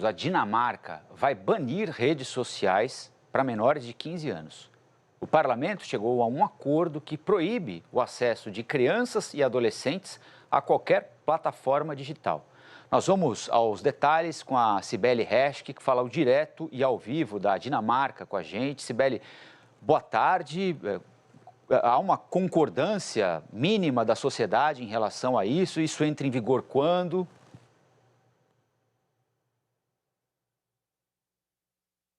A Dinamarca vai banir redes sociais para menores de 15 anos. O parlamento chegou a um acordo que proíbe o acesso de crianças e adolescentes a qualquer plataforma digital. Nós vamos aos detalhes com a Cibele Reschke, que fala ao direto e ao vivo da Dinamarca com a gente. Cibele, boa tarde. Há uma concordância mínima da sociedade em relação a isso? Isso entra em vigor quando?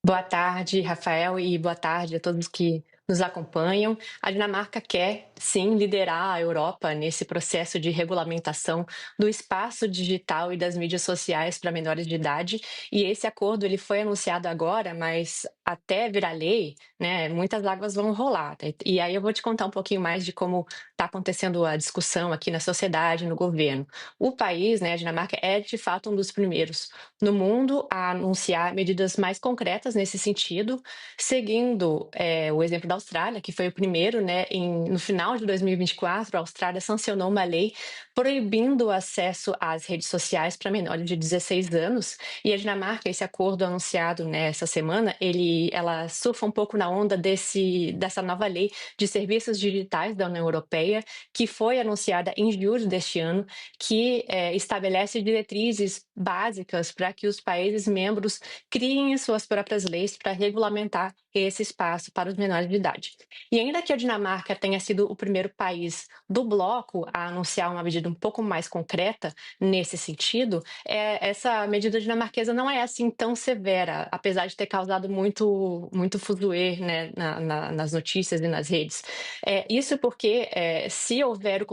Boa tarde, Rafael, e boa tarde a todos que nos acompanham. A Dinamarca quer, sim, liderar a Europa nesse processo de regulamentação do espaço digital e das mídias sociais para menores de idade. E esse acordo ele foi anunciado agora, mas até virar lei, né, muitas águas vão rolar. E aí eu vou te contar um pouquinho mais de como está acontecendo a discussão aqui na sociedade, no governo. O país, né, a Dinamarca, é de fato um dos primeiros no mundo a anunciar medidas mais concretas nesse sentido, seguindo o exemplo da Austrália, que foi o primeiro, né, no final de 2024, a Austrália sancionou uma lei proibindo o acesso às redes sociais para menores de 16 anos, e a Dinamarca, esse acordo anunciado nessa semana, ela surfa um pouco na onda dessa nova lei de serviços digitais da União Europeia, que foi anunciada em julho deste ano, que estabelece diretrizes básicas para que os países membros criem suas próprias leis para regulamentar esse espaço para os menores de idade. E ainda que a Dinamarca tenha sido o primeiro país do bloco a anunciar uma medida um pouco mais concreta nesse sentido, essa medida dinamarquesa não é assim tão severa, apesar de ter causado muito fuzuê, né, nas notícias e nas redes. Isso porque, se houver o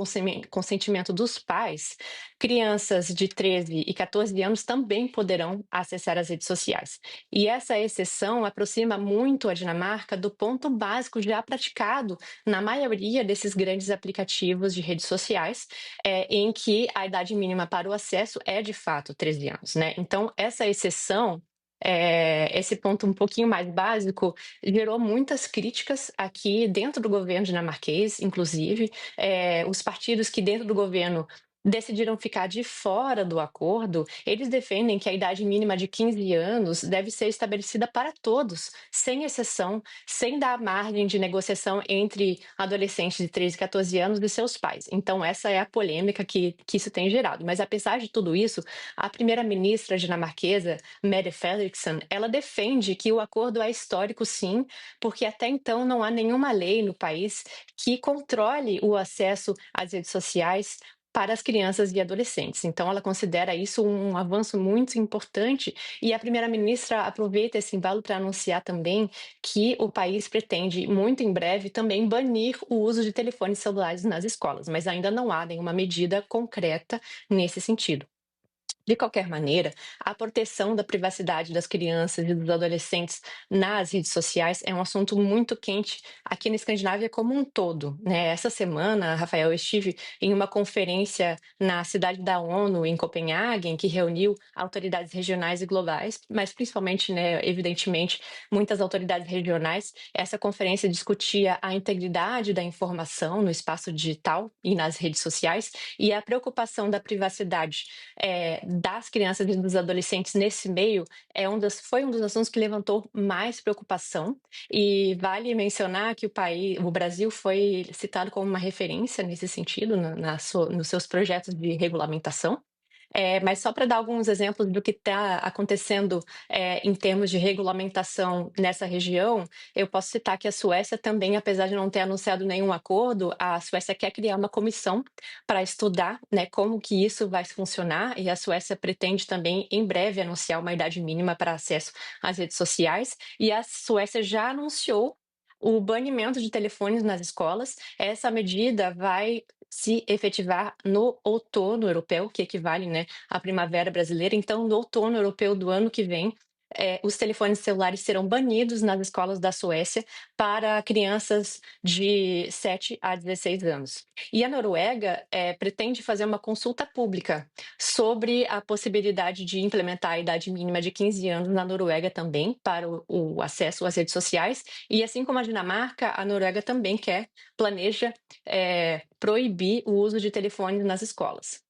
consentimento dos pais, crianças de 13 e 14 anos também poderão acessar as redes sociais. E essa exceção aproxima muito a Dinamarca do ponto básico já praticado na maioria desses grandes aplicativos de redes sociais, em que a idade mínima para o acesso é de fato 13 anos, né? Então, essa exceção, esse ponto um pouquinho mais básico, gerou muitas críticas aqui dentro do governo dinamarquês, inclusive. Os partidos que dentro do governo decidiram ficar de fora do acordo, eles defendem que a idade mínima de 15 anos deve ser estabelecida para todos, sem exceção, sem dar margem de negociação entre adolescentes de 13 e 14 anos e seus pais. Então, essa é a polêmica que isso tem gerado. Mas, apesar de tudo isso, a primeira-ministra dinamarquesa, Mette Frederiksen, ela defende que o acordo é histórico, sim, porque até então não há nenhuma lei no país que controle o acesso às redes sociais para as crianças e adolescentes. Então, ela considera isso um avanço muito importante e a primeira-ministra aproveita esse embalo para anunciar também que o país pretende, muito em breve, também banir o uso de telefones celulares nas escolas, mas ainda não há nenhuma medida concreta nesse sentido. De qualquer maneira, a proteção da privacidade das crianças e dos adolescentes nas redes sociais é um assunto muito quente aqui na Escandinávia como um todo, né? Essa semana, Rafael, eu estive em uma conferência na cidade da ONU, em Copenhague, que reuniu autoridades regionais e globais, mas principalmente, né, evidentemente, muitas autoridades regionais. Essa conferência discutia a integridade da informação no espaço digital e nas redes sociais e a preocupação da privacidade das crianças e dos adolescentes nesse meio foi um dos assuntos que levantou mais preocupação. E vale mencionar que o Brasil foi citado como uma referência nesse sentido nos seus projetos de regulamentação. Mas só para dar alguns exemplos do que está acontecendo em termos de regulamentação nessa região, eu posso citar que a Suécia também, apesar de não ter anunciado nenhum acordo, a Suécia quer criar uma comissão para estudar, né, como que isso vai funcionar, e a Suécia pretende também, em breve, anunciar uma idade mínima para acesso às redes sociais, e a Suécia já anunciou o banimento de telefones nas escolas. Essa medida vai se efetivar no outono europeu, que equivale, né, à primavera brasileira. Então, no outono europeu do ano que vem, os telefones celulares serão banidos nas escolas da Suécia para crianças de 7 a 16 anos. E a Noruega pretende fazer uma consulta pública sobre a possibilidade de implementar a idade mínima de 15 anos na Noruega também, para o acesso às redes sociais. E assim como a Dinamarca, a Noruega também planeja proibir o uso de telefones nas escolas.